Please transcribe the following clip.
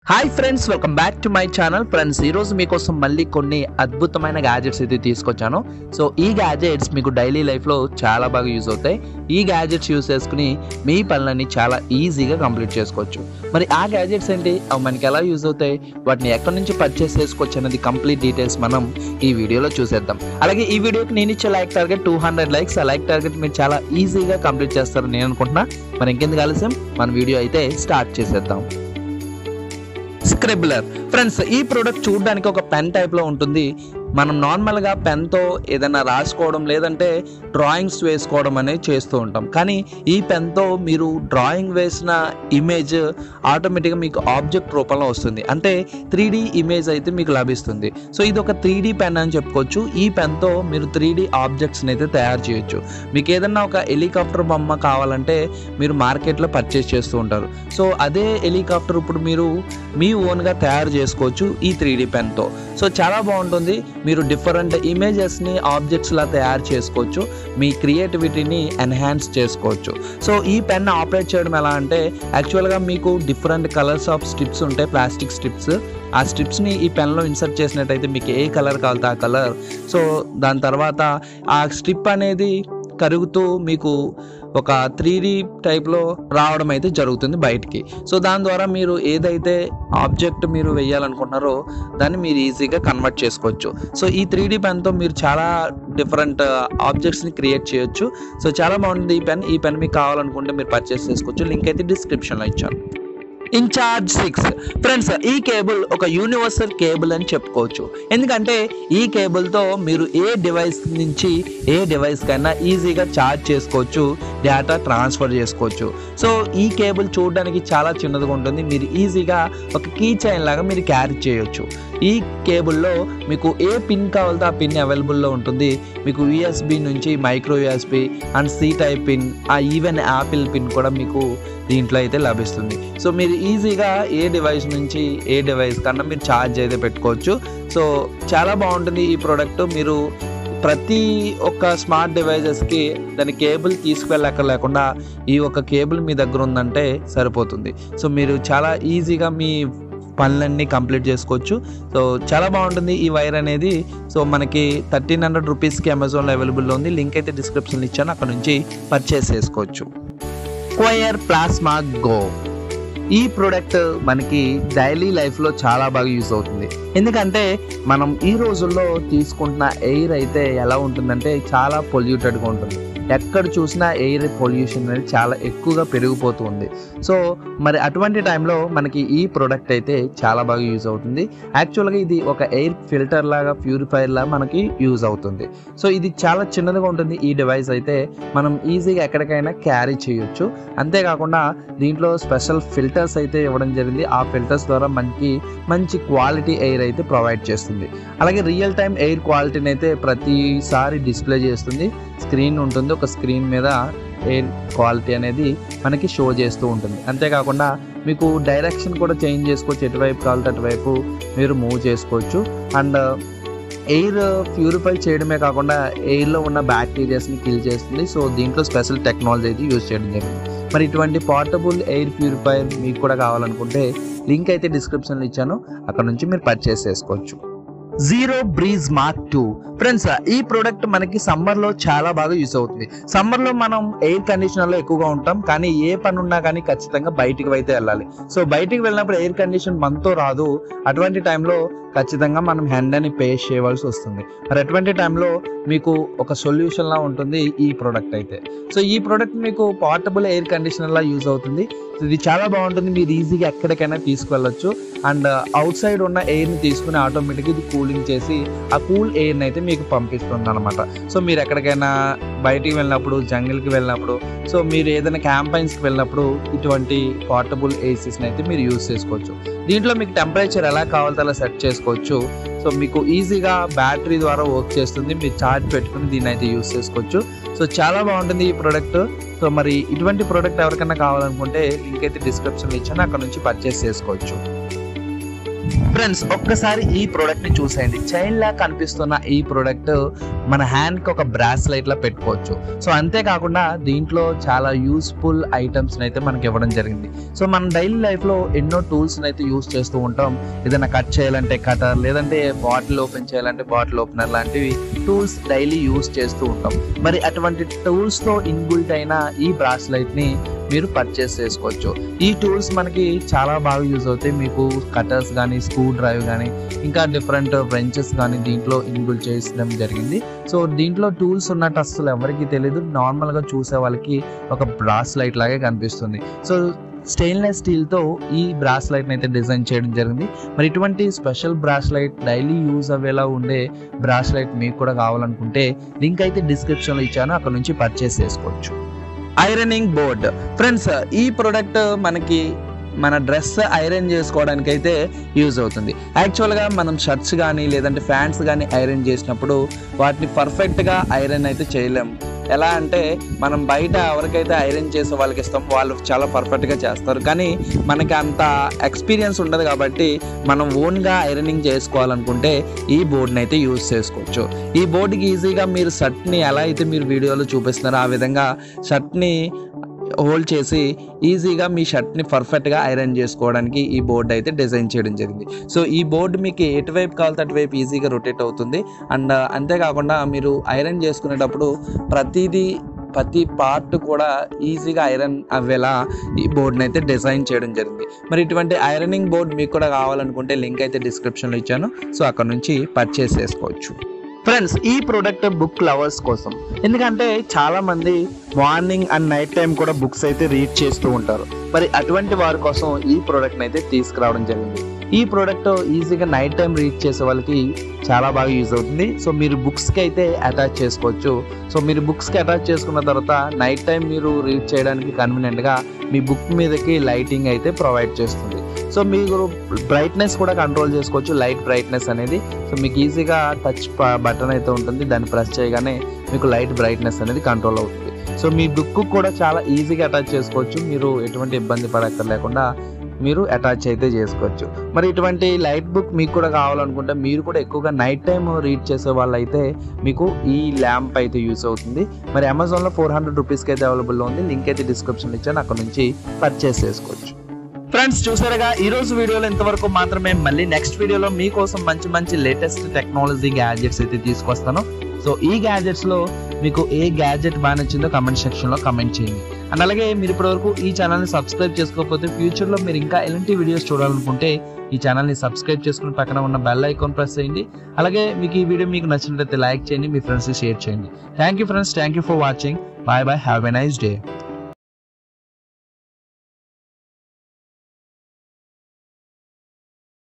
Hi friends, welcome back to my channel. Friends, ఈరోజు మీకోసం మళ్ళీ కొన్ని అద్భుతమైన గ్యాజెట్స్ అయితే తీసుకొచ్చాను. సో ఈ గ్యాజెట్స్ మీకు డైలీ లైఫ్లో చాలా బాగా యూజ్ అవుతాయి. ఈ గ్యాజెట్స్ యూజ్ చేసుకుని మీ పనులన్నీ చాలా ఈజీగా కంప్లీట్ చేసుకోవచ్చు. మరి ఆ గ్యాజెట్స్ ఏంటి, అవి మనకి ఎలా యూజ్ అవుతాయి, వాటిని ఎక్కడి నుంచి పర్చేస్ చేసుకోవచ్చు అనేది కంప్లీట్ డీటెయిల్స్ మనం ఈ వీడియోలో చూసేద్దాం. అలాగే ఈ వీడియోకి నేను ఇచ్చే లైక్ టార్గెట్ 200 లైక్స్. ఆ లైక్ టార్గెట్ మీరు చాలా ఈజీగా కంప్లీట్ చేస్తారని నేను అనుకుంటున్నా. మరి ఇంకెందుకు ఆలస్యం, మన వీడియో అయితే స్టార్ట్ చేసేద్దాం. స్క్రిబ్లర్ ఫ్రెండ్స్, ఈ ప్రోడక్ట్ చూడడానికి ఒక పెన్ టైప్లో ఉంటుంది. మనం నార్మల్గా పెన్తో ఏదైనా రాసుకోవడం లేదంటే డ్రాయింగ్స్ వేసుకోవడం అనేది చేస్తూ ఉంటాం. కానీ ఈ పెన్తో మీరు డ్రాయింగ్ వేసిన ఇమేజ్ ఆటోమేటిక్గా మీకు ఆబ్జెక్ట్ రూపంలో వస్తుంది. అంటే 3D ఇమేజ్ అయితే మీకు లభిస్తుంది. సో ఇది ఒక 3D పెన్ అని చెప్పుకోవచ్చు. ఈ పెన్తో మీరు 3D ఆబ్జెక్ట్స్ని అయితే తయారు చేయొచ్చు. మీకు ఏదన్నా ఒక హెలికాప్టర్ బొమ్మ కావాలంటే మీరు మార్కెట్లో పర్చేస్ చేస్తూ ఉంటారు. సో అదే హెలికాప్టర్ ఇప్పుడు మీరు మీ ఓన్గా తయారు చేసుకోవచ్చు ఈ 3D పెన్తో. సో చాలా బాగుంటుంది. మీరు డిఫరెంట్ ఇమేజెస్ని ఆబ్జెక్ట్స్లా తయారు చేసుకోవచ్చు. మీ క్రియేటివిటీని ఎన్హాన్స్ చేసుకోవచ్చు. సో ఈ పెన్ ఆపరేట్ చేయడం ఎలా అంటే, యాక్చువల్గా మీకు డిఫరెంట్ కలర్స్ ఆఫ్ స్ట్రిప్స్ ఉంటాయి, ప్లాస్టిక్ స్ట్రిప్స్. ఆ స్ట్రిప్స్ని ఈ పెన్లో ఇన్సర్ట్ చేసినట్టయితే మీకు ఏ కలర్ కావాలితే ఆ కలర్. సో దాని తర్వాత ఆ స్ట్రిప్ అనేది కరుగుతూ మీకు ఒక 3D టైప్లో రావడం అయితే జరుగుతుంది బయటికి. సో దాని ద్వారా మీరు ఏదైతే ఆబ్జెక్ట్ మీరు వేయాలనుకుంటున్నారో దాన్ని మీరు ఈజీగా కన్వర్ట్ చేసుకోవచ్చు. సో ఈ 3D పెన్తో మీరు చాలా డిఫరెంట్ ఆబ్జెక్ట్స్ని క్రియేట్ చేయొచ్చు. సో చాలా బాగుంటుంది ఈ పెన్ మీకు కావాలనుకుంటే మీరు పర్చేస్ చేసుకోవచ్చు. లింక్ అయితే డిస్క్రిప్షన్లో ఇచ్చాను. ఇన్ఛార్జ్ 6 ఫ్రెండ్స్, ఈ కేబుల్ ఒక యూనివర్సల్ కేబుల్ అని చెప్పుకోవచ్చు. ఎందుకంటే ఈ కేబుల్తో మీరు ఏ డివైస్ నుంచి ఏ డివైస్ కైనా ఈజీగా ఛార్జ్ చేసుకోవచ్చు, డేటా ట్రాన్స్ఫర్ చేసుకోవచ్చు. సో ఈ కేబుల్ చూడడానికి చాలా చిన్నదిగా ఉంటుంది. మీరు ఈజీగా ఒక కీ చైన్ లాగా మీరు క్యారీ చేయొచ్చు. ఈ కేబుల్లో మీకు ఏ పిన్ కావాలితే ఆ పిన్ అవైలబుల్లో ఉంటుంది. మీకు USB నుంచి micro USB and C type pin, even Apple pin కూడా మీకు దీంట్లో అయితే లభిస్తుంది. సో మీరు ఈజీగా ఏ డివైస్ నుంచి ఏ డివైస్ కన్నా మీరు ఛార్జ్ అయితే పెట్టుకోవచ్చు. సో చాలా బాగుంటుంది ఈ ప్రోడక్ట్. మీరు ప్రతి ఒక్క స్మార్ట్ డివైజెస్కి దాని కేబుల్ తీసుకువెళ్ళక్కర్లేకుండా ఈ ఒక కేబుల్ మీ దగ్గర ఉందంటే సరిపోతుంది. సో మీరు చాలా ఈజీగా మీ పనులన్నీ కంప్లీట్ చేసుకోవచ్చు. సో చాలా బాగుంటుంది ఈ వైర్ అనేది. సో మనకి 1300 రూపీస్కి అమెజాన్లో అవైలబుల్లో ఉంది. లింక్ అయితే డిస్క్రిప్షన్లో ఇచ్చాను, అక్కడ నుంచి పర్చేస్ చేసుకోవచ్చు. క్వయర్ ప్లాస్మా గో, ఈ ప్రోడక్ట్ మనకి డైలీ లైఫ్లో చాలా బాగా యూజ్ అవుతుంది. ఎందుకంటే మనం ఈ రోజుల్లో తీసుకుంటున్న ఎయిర్ అయితే ఎలా ఉంటుందంటే చాలా పొల్యూటెడ్గా ఉంటుంది. ఎక్కడ చూసినా ఎయిర్ పొల్యూషన్ అనేది చాలా ఎక్కువగా పెరిగిపోతూ ఉంది. సో మరి అటువంటి టైంలో మనకి ఈ ప్రోడక్ట్ అయితే చాలా బాగా యూజ్ అవుతుంది. యాక్చువల్గా ఇది ఒక ఎయిర్ ఫిల్టర్ లాగా, ప్యూరిఫైర్ లాగా మనకి యూజ్ అవుతుంది. సో ఇది చాలా చిన్నదిగా ఉంటుంది. ఈ డివైస్ అయితే మనం ఈజీగా ఎక్కడికైనా క్యారీ చేయొచ్చు. అంతేకాకుండా దీంట్లో స్పెషల్ ఫిల్టర్స్ అయితే ఇవ్వడం జరిగింది. ఆ ఫిల్టర్స్ ద్వారా మనకి మంచి క్వాలిటీ ఎయిర్ అయితే ప్రొవైడ్ చేస్తుంది. అలాగే రియల్ టైం ఎయిర్ క్వాలిటీని అయితే ప్రతిసారి డిస్ప్లే చేస్తుంది. స్క్రీన్ ఉంటుంది, ఒక స్క్రీన్ మీద ఎయిర్ క్వాలిటీ అనేది మనకి షో చేస్తూ ఉంటుంది. అంతేకాకుండా మీకు డైరెక్షన్ కూడా చేంజ్ చేసుకోవచ్చు. ఎటువైపు కావాలంటే అటువైపు మీరు మూవ్ చేసుకోవచ్చు. అండ్ ఎయిర్ ప్యూరిఫై చేయడమే కాకుండా ఎయిర్లో ఉన్న బ్యాక్టీరియాస్ని కిల్ చేస్తుంది. సో దీంట్లో స్పెషల్ టెక్నాలజీ అయితే యూజ్ చేయడం జరిగింది. మరి ఇటువంటి పోర్టబుల్ ఎయిర్ ప్యూరిఫైయర్ మీకు కూడా కావాలనుకుంటే లింక్ అయితే డిస్క్రిప్షన్లో ఇచ్చాను, అక్కడ నుంచి మీరు పర్చేస్ చేసుకోవచ్చు. జీరో బ్రీజ్ మార్క్ 2 ఫ్రెండ్స్, ఈ ప్రోడక్ట్ మనకి సమ్మర్లో చాలా బాగా యూజ్ అవుతుంది. సమ్మర్లో మనం ఎయిర్ కండిషనర్లో ఎక్కువగా ఉంటాం, కానీ ఏ పని ఉన్నా కానీ ఖచ్చితంగా బయటికి అయితే వెళ్ళాలి. సో బయటికి వెళ్ళినప్పుడు ఎయిర్ కండిషన్ మనతో రాదు. అటువంటి టైంలో ఖచ్చితంగా మనం హ్యాండ్ అని పే చేయవలసి వస్తుంది. మరి అటువంటి టైంలో మీకు ఒక సొల్యూషన్లా ఉంటుంది ఈ ప్రోడక్ట్ అయితే. సో ఈ ప్రోడక్ట్ మీకు పోర్టబుల్ ఎయిర్ కండిషనర్లా యూజ్ అవుతుంది. ఇది చాలా బాగుంటుంది. మీరు ఈజీగా ఎక్కడికైనా తీసుకువెళ్ళొచ్చు. అండ్ అవుట్ సైడ్ ఉన్న ఎయిర్ని తీసుకుని ఆటోమేటిక్గా ఇది కూలింగ్ చేసి ఆ కూల్ ఎయిర్ని అయితే మీకు పంపిస్తుంది అనమాట. సో మీరు ఎక్కడికైనా బయటికి వెళ్ళినప్పుడు, జంగిల్కి వెళ్ళినప్పుడు, సో మీరు ఏదైనా క్యాంపైన్స్కి వెళ్ళినప్పుడు ఇటువంటి పోర్టబుల్ ఏసీస్ని అయితే మీరు యూజ్ చేసుకోవచ్చు. దీంట్లో మీకు టెంపరేచర్ ఎలా కావాలో అలా సెట్ చేసుకోవచ్చు. సో మీకు ఈజీగా బ్యాటరీ ద్వారా వర్క్ చేస్తుంది. మీరు ఛార్జ్ పెట్టుకుని దీన్ని అయితే యూజ్ చేసుకోవచ్చు. సో చాలా బాగుంటుంది ఈ ప్రోడక్ట్. సో మరి ఇటువంటి ప్రోడక్ట్ ఎవరికైనా కావాలనుకుంటే లింక్ అయితే డిస్క్రిప్షన్లో ఇచ్చాను, అక్కడ నుంచి పర్చేస్ చేసుకోవచ్చు. ఫ్రెండ్స్ ఒక్కసారి ఈ ప్రోడక్ట్ ని చూసేయండి. చైన్ లా కనిపిస్తున్న ఈ ప్రోడక్ట్ మన హ్యాండ్ కి ఒక బ్రాస్లైట్ లా పెట్టుకోవచ్చు. సో అంతేకాకుండా దీంట్లో చాలా యూస్ఫుల్ ఐటమ్స్ అయితే మనకి ఇవ్వడం జరిగింది. సో మనం డైలీ లైఫ్ లో ఎన్నో టూల్స్ అయితే యూస్ చేస్తూ ఉంటాం. ఏదైనా కట్ చేయాలంటే కటర్, లేదంటే బాటిల్ ఓపెన్ చేయాలంటే బాటిల్ ఓపెనర్ లాంటివి టూల్స్ డైలీ యూస్ చేస్తూ ఉంటాం. మరి అటువంటి టూల్స్ తో ఇన్బిల్ట్ అయిన ఈ బ్రాస్లైట్ ని మీరు పర్చేస్ చేసుకోవచ్చు. ఈ టూల్స్ మనకి చాలా బాగా యూజ్ అవుతాయి. మీకు కటర్స్ కానీ, స్క్రూ డ్రైవ్ కానీ, ఇంకా డిఫరెంట్ బ్రెంచెస్ కానీ దీంట్లో ఇన్బిల్ట్ చేయడం జరిగింది. సో దీంట్లో టూల్స్ ఉన్నట్టు అసలు ఎవరికి తెలియదు. నార్మల్గా చూసే వాళ్ళకి ఒక బ్రాస్లైట్ లాగే కనిపిస్తుంది. సో స్టెయిన్లెస్ స్టీల్తో ఈ బ్రాస్లైట్ని అయితే డిజైన్ చేయడం జరిగింది. మరి ఇటువంటి స్పెషల్ బ్రాస్లైట్ డైలీ యూజ్ అయ్యేలా ఉండే బ్రాస్లైట్ మీకు కూడా కావాలనుకుంటే లింక్ అయితే డిస్క్రిప్షన్లో ఇచ్చాను, అక్కడ నుంచి పర్చేస్ చేసుకోవచ్చు. ఐరనింగ్ బోర్డ్ ఫ్రెండ్స్, ఈ ప్రోడక్ట్ మనకి మన డ్రెస్ ఐరన్ చేసుకోవడానికి అయితే యూజ్ అవుతుంది. యాక్చువల్గా మనం షర్ట్స్ కానీ లేదంటే ప్యాంట్స్ కానీ ఐరన్ చేసినప్పుడు వాటిని పర్ఫెక్ట్గా ఐరన్ అయితే చేయలేము. ఎలా అంటే మనం బయట ఎవరికైతే ఐరన్ చేసే వాళ్ళకి ఇస్తాం వాళ్ళు చాలా పర్ఫెక్ట్గా చేస్తారు, కానీ మనకి అంత ఎక్స్పీరియన్స్ ఉండదు. కాబట్టి మనం ఓన్గా ఐరనింగ్ చేసుకోవాలనుకుంటే ఈ బోర్డుని అయితే యూజ్ చేసుకోవచ్చు. ఈ బోర్డుకి ఈజీగా మీరు షర్ట్ని ఎలా అయితే మీరు వీడియోలో చూపిస్తున్నారో ఆ విధంగా షర్ట్ని హోల్డ్ చేసి ఈజీగా మీ షర్ట్ని పర్ఫెక్ట్గా ఐరన్ చేసుకోవడానికి ఈ బోర్డు అయితే డిజైన్ చేయడం జరిగింది. సో ఈ బోర్డు మీకు ఎటువైపు కావాలంటే అటువైపు ఈజీగా రొటేట్ అవుతుంది. అండ్ అంతేకాకుండా మీరు ఐరన్ చేసుకునేటప్పుడు ప్రతి పార్ట్ కూడా ఈజీగా ఐరన్ అవ్వేలా ఈ బోర్డుని అయితే డిజైన్ చేయడం జరిగింది. మరి ఇటువంటి ఐరనింగ్ బోర్డు మీకు కూడా కావాలనుకుంటే లింక్ అయితే డిస్క్రిప్షన్లో ఇచ్చాను, సో అక్కడ నుంచి పర్చేస్ చేసుకోవచ్చు. ఫ్రెండ్స్ ఈ ప్రోడక్ట్ బుక్ లవర్స్ కోసం, ఎందుకంటే చాలా మంది మార్నింగ్ అండ్ నైట్ టైం కూడా బుక్స్ అయితే రీడ్ చేస్తూ ఉంటారు. మరి అటువంటి వారి కోసం ఈ ప్రోడక్ట్ని అయితే తీసుకురావడం జరిగింది. ఈ ప్రోడక్ట్ ఈజీగా నైట్ టైం రీడ్ చేసే వాళ్ళకి చాలా బాగా యూజ్ అవుతుంది. సో మీరు బుక్స్కి అయితే అటాచ్ చేసుకోవచ్చు. సో మీరు బుక్స్కి అటాచ్ చేసుకున్న తర్వాత నైట్ టైం మీరు రీడ్ చేయడానికి కన్వీనియంట్గా మీ బుక్ మీదకి లైటింగ్ అయితే ప్రొవైడ్ చేస్తుంది. సో మీరు బ్రైట్నెస్ కూడా కంట్రోల్ చేసుకోవచ్చు, లైట్ బ్రైట్నెస్ అనేది. సో మీకు ఈజీగా టచ్ బటన్ అయితే ఉంటుంది, దాన్ని ప్రెస్ చేయగానే మీకు లైట్ బ్రైట్నెస్ అనేది కంట్రోల్ అవుతుంది. సో మీ బుక్ కూడా చాలా ఈజీగా అటాచ్ చేసుకోవచ్చు, మీరు ఎటువంటి ఇబ్బంది పడక్కర్లేకుండా మీరు అటాచ్ అయితే చేసుకోవచ్చు. మరి ఇటువంటి లైట్ బుక్ మీకు కూడా కావాలనుకుంటే మీరు కూడా ఎక్కువగా నైట్ టైం రీడ్ చేసే వాళ్ళు అయితే మీకు ఈ ల్యాంప్ అయితే యూస్ అవుతుంది. మరి అమెజాన్లో 400 రూపీస్కి అయితే అవైలబుల్లో ఉంది, లింక్ అయితే డిస్క్రిప్షన్ ఇచ్చాను, అక్కడ నుంచి పర్చేస్ చేసుకోవచ్చు. ఫ్రెండ్స్ చూసారుగా ఈ రోజు వీడియోలో ఇంతవరకు మాత్రమే. మళ్ళీ నెక్స్ట్ వీడియోలో మీకోసం మంచి లేటెస్ట్ టెక్నాలజీ గ్యాడ్జెట్స్ అయితే తీసుకొస్తాను. సో ఈ గ్యాడ్జెట్స్ లో మీకు ఏ గ్యాడ్జెట్ బాగా నచ్చిందో కమెంట్ సెక్షన్ లో కమెంట్ చేయండి. అండ్ అలాగే మీరు ఇప్పటివరకు ఈ ఛానల్ని సబ్స్క్రైబ్ చేసుకోకపోతే ఫ్యూచర్ లో మీరు ఇంకా ఎలాంటి వీడియోస్ చూడాలనుకుంటే ఈ ఛానల్ని సబ్స్క్రైబ్ చేసుకుని పక్కన ఉన్న బెల్ ఐకాన్ ప్రెస్ చేయండి. అలాగే మీకు ఈ వీడియో మీకు నచ్చినట్లయితే లైక్ చేయండి, మీ ఫ్రెండ్స్ షేర్ చేయండి. Thank you friends, thank you for watching. Bye bye, have a nice day.